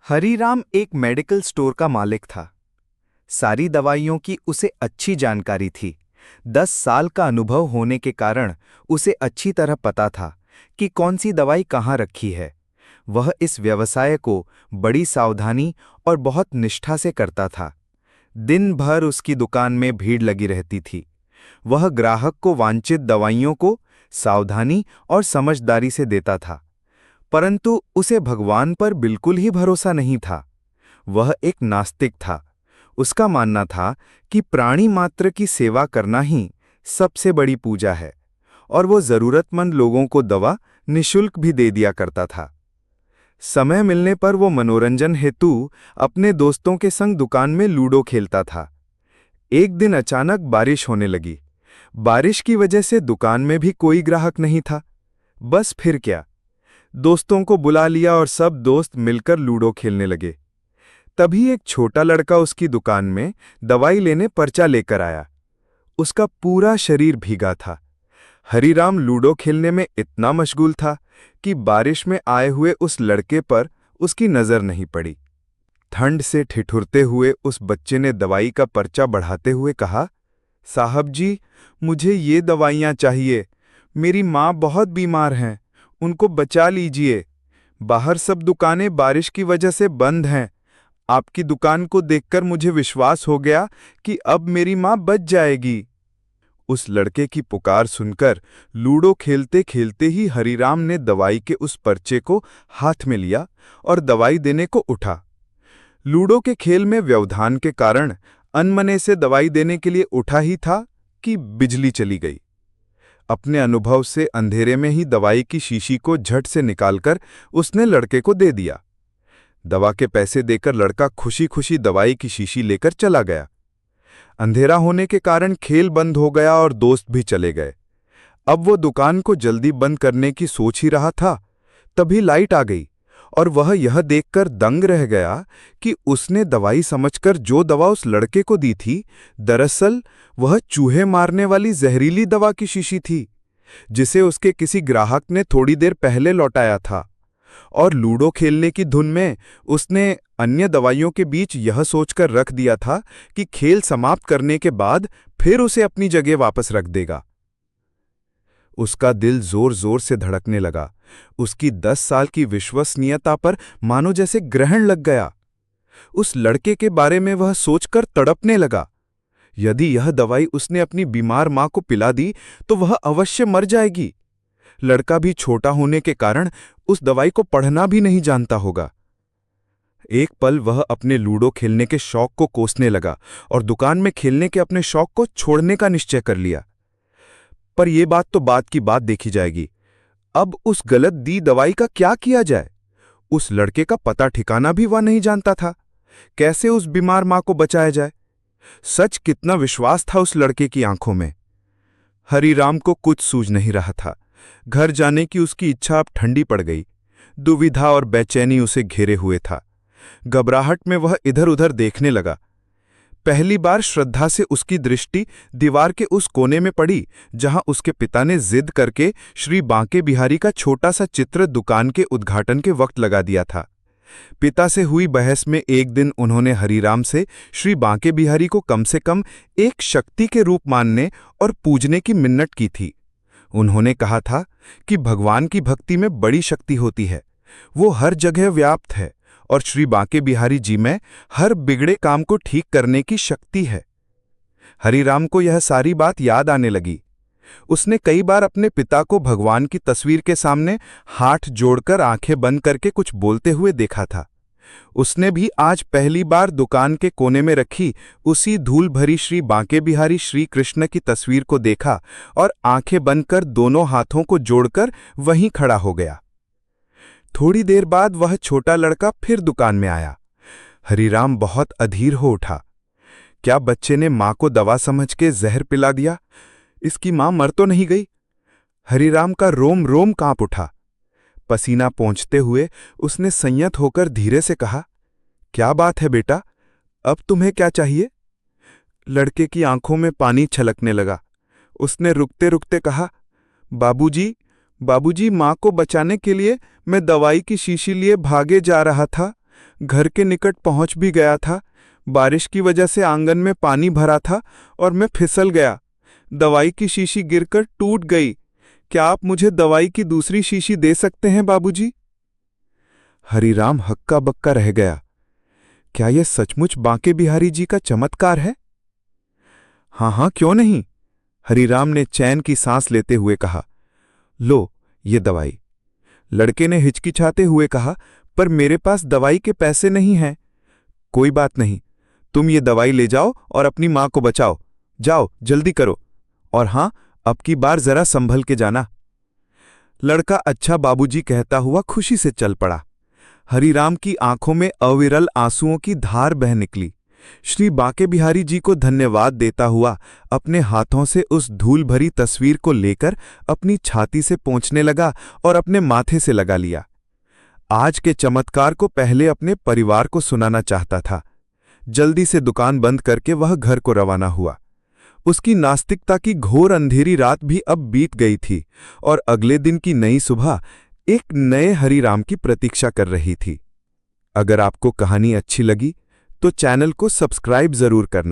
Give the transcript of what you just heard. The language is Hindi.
हरीराम एक मेडिकल स्टोर का मालिक था। सारी दवाइयों की उसे अच्छी जानकारी थी। 10 साल का अनुभव होने के कारण उसे अच्छी तरह पता था कि कौन सी दवाई कहाँ रखी है। वह इस व्यवसाय को बड़ी सावधानी और बहुत निष्ठा से करता था। दिन भर उसकी दुकान में भीड़ लगी रहती थी। वह ग्राहक को वांछित दवाइयों को सावधानी और समझदारी से देता था, परंतु उसे भगवान पर बिल्कुल ही भरोसा नहीं था। वह एक नास्तिक था। उसका मानना था कि प्राणी मात्र की सेवा करना ही सबसे बड़ी पूजा है, और वो जरूरतमंद लोगों को दवा निःशुल्क भी दे दिया करता था। समय मिलने पर वो मनोरंजन हेतु अपने दोस्तों के संग दुकान में लूडो खेलता था। एक दिन अचानक बारिश होने लगी। बारिश की वजह से दुकान में भी कोई ग्राहक नहीं था। बस फिर क्या, दोस्तों को बुला लिया और सब दोस्त मिलकर लूडो खेलने लगे। तभी एक छोटा लड़का उसकी दुकान में दवाई लेने पर्चा लेकर आया। उसका पूरा शरीर भीगा था। हरीराम लूडो खेलने में इतना मशगूल था कि बारिश में आए हुए उस लड़के पर उसकी नजर नहीं पड़ी। ठंड से ठिठुरते हुए उस बच्चे ने दवाई का पर्चा बढ़ाते हुए कहा, साहब जी, मुझे ये दवाइयाँ चाहिए। मेरी माँ बहुत बीमार हैं, उनको बचा लीजिए। बाहर सब दुकानें बारिश की वजह से बंद हैं। आपकी दुकान को देखकर मुझे विश्वास हो गया कि अब मेरी माँ बच जाएगी। उस लड़के की पुकार सुनकर लूडो खेलते खेलते ही हरीराम ने दवाई के उस पर्चे को हाथ में लिया और दवाई देने को उठा। लूडो के खेल में व्यवधान के कारण अनमने से दवाई देने के लिए उठा ही था कि बिजली चली गई। अपने अनुभव से अंधेरे में ही दवाई की शीशी को झट से निकालकर उसने लड़के को दे दिया। दवा के पैसे देकर लड़का खुशी खुशी दवाई की शीशी लेकर चला गया। अंधेरा होने के कारण खेल बंद हो गया और दोस्त भी चले गए। अब वो दुकान को जल्दी बंद करने की सोच ही रहा था, तभी लाइट आ गई और वह यह देखकर दंग रह गया कि उसने दवाई समझकर जो दवा उस लड़के को दी थी, दरअसल वह चूहे मारने वाली जहरीली दवा की शीशी थी, जिसे उसके किसी ग्राहक ने थोड़ी देर पहले लौटाया था। और लूडो खेलने की धुन में उसने अन्य दवाइयों के बीच यह सोचकर रख दिया था कि खेल समाप्त करने के बाद फिर उसे अपनी जगह वापस रख देगा। उसका दिल जोर जोर से धड़कने लगा। उसकी 10 साल की विश्वसनीयता पर मानो जैसे ग्रहण लग गया। उस लड़के के बारे में वह सोचकर तड़पने लगा। यदि यह दवाई उसने अपनी बीमार मां को पिला दी तो वह अवश्य मर जाएगी। लड़का भी छोटा होने के कारण उस दवाई को पढ़ना भी नहीं जानता होगा। एक पल वह अपने लूडो खेलने के शौक को कोसने लगा और दुकान में खेलने के अपने शौक को छोड़ने का निश्चय कर लिया। पर यह बात तो बात की बात देखी जाएगी। अब उस गलत दी दवाई का क्या किया जाए? उस लड़के का पता ठिकाना भी वह नहीं जानता था। कैसे उस बीमार मां को बचाया जाए? सच कितना विश्वास था उस लड़के की आंखों में। हरीराम को कुछ सूझ नहीं रहा था। घर जाने की उसकी इच्छा अब ठंडी पड़ गई। दुविधा और बेचैनी उसे घेरे हुए था। घबराहट में वह इधर उधर देखने लगा। पहली बार श्रद्धा से उसकी दृष्टि दीवार के उस कोने में पड़ी जहां उसके पिता ने जिद करके श्री बांके बिहारी का छोटा सा चित्र दुकान के उद्घाटन के वक्त लगा दिया था। पिता से हुई बहस में एक दिन उन्होंने हरीराम से श्री बांके बिहारी को कम से कम एक शक्ति के रूप मानने और पूजने की मिन्नत की थी। उन्होंने कहा था कि भगवान की भक्ति में बड़ी शक्ति होती है, वो हर जगह व्याप्त है और श्री बांके बिहारी जी में हर बिगड़े काम को ठीक करने की शक्ति है। हरीराम को यह सारी बात याद आने लगी। उसने कई बार अपने पिता को भगवान की तस्वीर के सामने हाथ जोड़कर आंखें बंद करके कुछ बोलते हुए देखा था। उसने भी आज पहली बार दुकान के कोने में रखी उसी धूल भरी श्री बांके बिहारी श्री कृष्ण की तस्वीर को देखा और आंखें बंद कर दोनों हाथों को जोड़कर वहीं खड़ा हो गया। थोड़ी देर बाद वह छोटा लड़का फिर दुकान में आया। हरीराम बहुत अधीर हो उठा। क्या बच्चे ने मां को दवा समझ के जहर पिला दिया? इसकी मां मर तो नहीं गई? हरीराम का रोम रोम कांप उठा। पसीना पोंछते हुए उसने संयत होकर धीरे से कहा, क्या बात है बेटा, अब तुम्हें क्या चाहिए? लड़के की आंखों में पानी छलकने लगा। उसने रुकते रुकते कहा, बाबूजी, मां को बचाने के लिए मैं दवाई की शीशी लिए भागे जा रहा था, घर के निकट पहुंच भी गया था। बारिश की वजह से आंगन में पानी भरा था और मैं फिसल गया। दवाई की शीशी गिरकर टूट गई। क्या आप मुझे दवाई की दूसरी शीशी दे सकते हैं बाबूजी? हरीराम हक्का बक्का रह गया। क्या यह सचमुच बांके बिहारी जी का चमत्कार है? हाँ हाँ, क्यों नहीं, हरीराम ने चैन की सांस लेते हुए कहा। लो ये दवाई। लड़के ने हिचकिचाते हुए कहा, पर मेरे पास दवाई के पैसे नहीं हैं। कोई बात नहीं, तुम ये दवाई ले जाओ और अपनी मां को बचाओ। जाओ जल्दी करो, और हां, अब की बार जरा संभल के जाना। लड़का अच्छा बाबूजी कहता हुआ खुशी से चल पड़ा। हरीराम की आंखों में अविरल आंसुओं की धार बह निकली। श्री बांके बिहारी जी को धन्यवाद देता हुआ अपने हाथों से उस धूल भरी तस्वीर को लेकर अपनी छाती से पोंछने लगा और अपने माथे से लगा लिया। आज के चमत्कार को पहले अपने परिवार को सुनाना चाहता था। जल्दी से दुकान बंद करके वह घर को रवाना हुआ। उसकी नास्तिकता की घोर अंधेरी रात भी अब बीत गई थी और अगले दिन की नई सुबह एक नए हरीराम की प्रतीक्षा कर रही थी। अगर आपको कहानी अच्छी लगी तो चैनल को सब्सक्राइब जरूर करना।